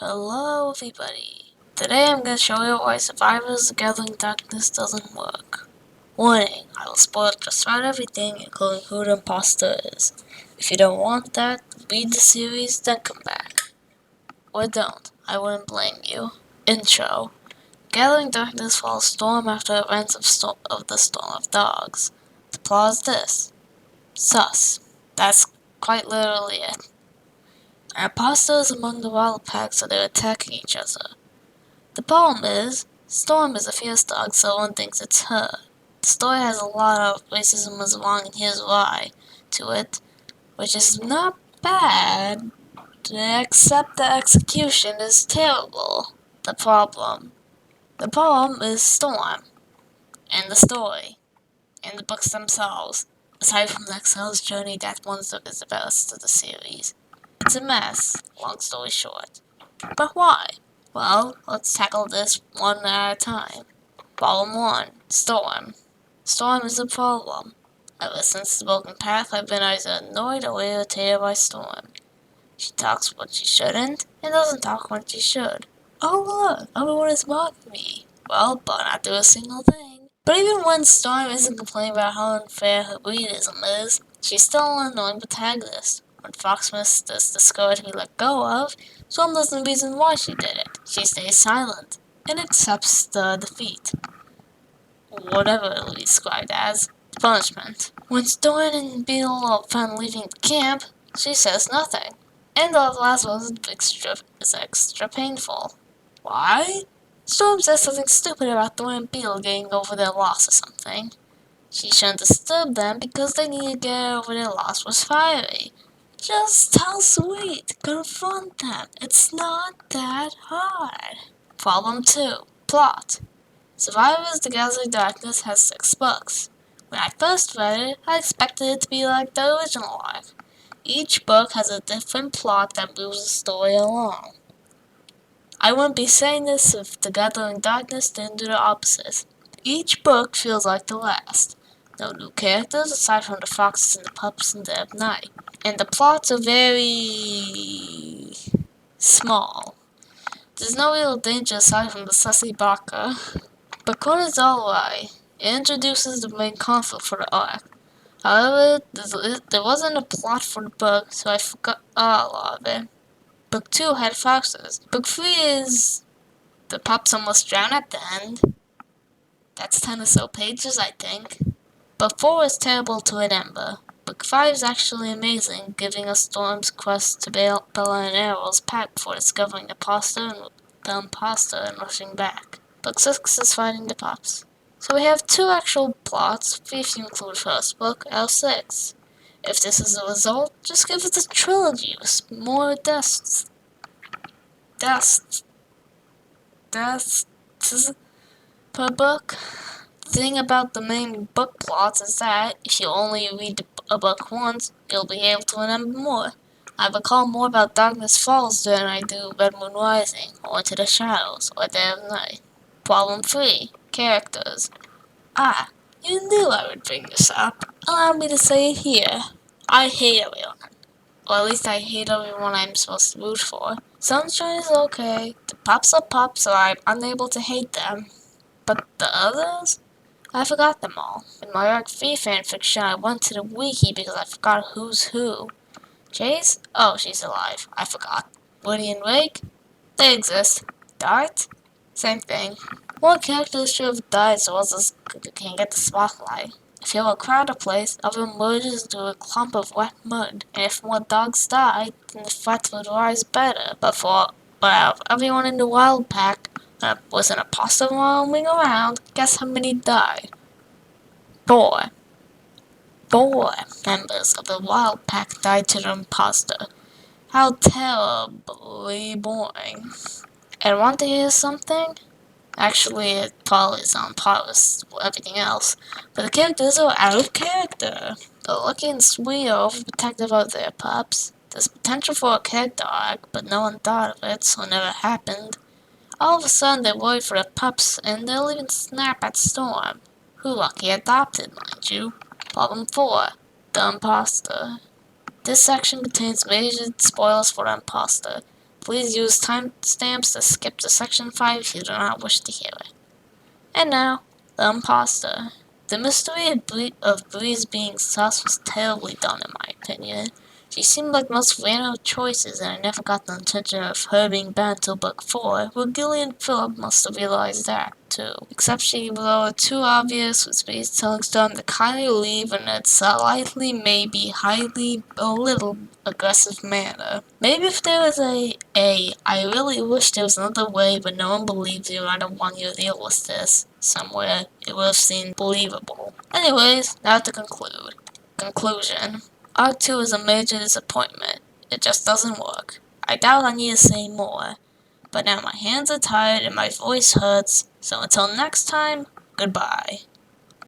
Hello everybody. Today I'm going to show you why Survivors Gathering Darkness doesn't work. Warning, I will spoil just about everything, including who the imposter is. If you don't want that, read the series, then come back. Or don't, I wouldn't blame you. Intro. Gathering Darkness follows Storm after events of the Storm of Dogs. The plot is this. Sus. That's quite literally it. An imposter is among the wild pack, so they're attacking each other. The problem is, Storm is a fierce dog, so one thinks it's her. The story has a lot of racism is wrong and here's why to it, which is not bad, except the execution is terrible. The problem is Storm, and the story, and the books themselves, aside from the Excel's journey that one is the best of the series. It's a mess, long story short. But why? Well, let's tackle this one at a time. Problem 1. Storm. Storm is a problem. Ever since the broken path, I've been either annoyed or irritated by Storm. She talks when she shouldn't, and doesn't talk when she should. Oh look, everyone is mocking me. Well, but not do a single thing. But even when Storm isn't complaining about how unfair her breedism is, she's still an annoying protagonist. When Foxmas does discover to be let go of, Storm doesn't reason why she did it. She stays silent, and accepts the defeat. Whatever it'll be described as. Punishment. When Storm and Beetle are found leaving the camp, she says nothing. And the last one is extra painful. Why? Storm says something stupid about Thorn and Beetle getting over their loss or something. She shouldn't disturb them because they need to get over their loss was fiery. Just tell Sweet, confront them. It's not that hard. Problem 2. Plot. Survivors the Gathering Darkness has 6 books. When I first read it, I expected it to be like the original arc. Each book has a different plot that moves the story along. I wouldn't be saying this if the Gathering Darkness didn't do the opposite. Each book feels like the last. No new characters aside from the foxes and the pups in Dead of Night. And the plots are very small. There's no real danger aside from the sussy Baka. But Code is alright. It introduces the main conflict for the arc. However, there wasn't a plot for the book, so I forgot a lot of it. Book 2 had foxes. Book 3 is the pups almost drown at the end. That's 10 or so pages, I think. Book 4 is terrible to remember. Book 5 is actually amazing, giving us Storm's quest to bail Bella and Errol's pack before discovering the imposter and rushing back. Book 6 is finding the pups. So we have 2 actual plots, 3 if you include first book, out of 6. If this is the result, just give it a trilogy with more deaths per book. The thing about the main book plots is that if you only read a book once, you'll be able to remember more. I recall more about Darkness Falls than I do Red Moon Rising, or Into the Shadows, or Dead of Night. Problem 3. Characters. Ah, you knew I would bring this up. Allow me to say it here. I hate everyone. Or at least I hate everyone I'm supposed to root for. Sunshine is okay. The pups are pups, so I'm unable to hate them. But the others? I forgot them all. In my Arc 3 fanfiction, I went to the wiki because I forgot who's who. Chase? Oh, she's alive. I forgot. Woody and Wake? They exist. Dart? Same thing. More characters should have died so others can get the spotlight. If you have a crowded place, everyone merges into a clump of wet mud, and if more dogs die, then the fight would rise better. But out of everyone in the wild pack, was an imposter roaming around, guess how many died? 4. 4 members of the wild pack died to the imposter. How terribly boring. And want to hear something? Actually, it probably is on par with everything else, but the characters are out of character. The Lucky and Sweet are overprotective of their pups. There's potential for a character arc, but no one thought of it, so it never happened. All of a sudden, they're worried for the pups, and they'll even snap at Storm, who Lucky adopted, mind you. Problem 4. The Imposter. This section contains major spoilers for the Imposter. Please use timestamps to skip to section 5 if you do not wish to hear it. And now, the imposter. The mystery of Bree's being sus was terribly done in my opinion. She seemed like the most random choices, and I never got the intention of her being bad until book 4, where Gillian Phillip must have realized that, too. Except she blew too obvious with Bree's telling Storm to kindly leave in a slightly, maybe highly, a little aggressive manner. Maybe if there was I really wish there was another way, but no one believes you, I don't want you to deal with this, somewhere, it would have seemed believable. Anyways, now to conclude. Conclusion. Arc 2 is a major disappointment. It just doesn't work. I doubt I need to say more. But now my hands are tired and my voice hurts, so until next time, goodbye.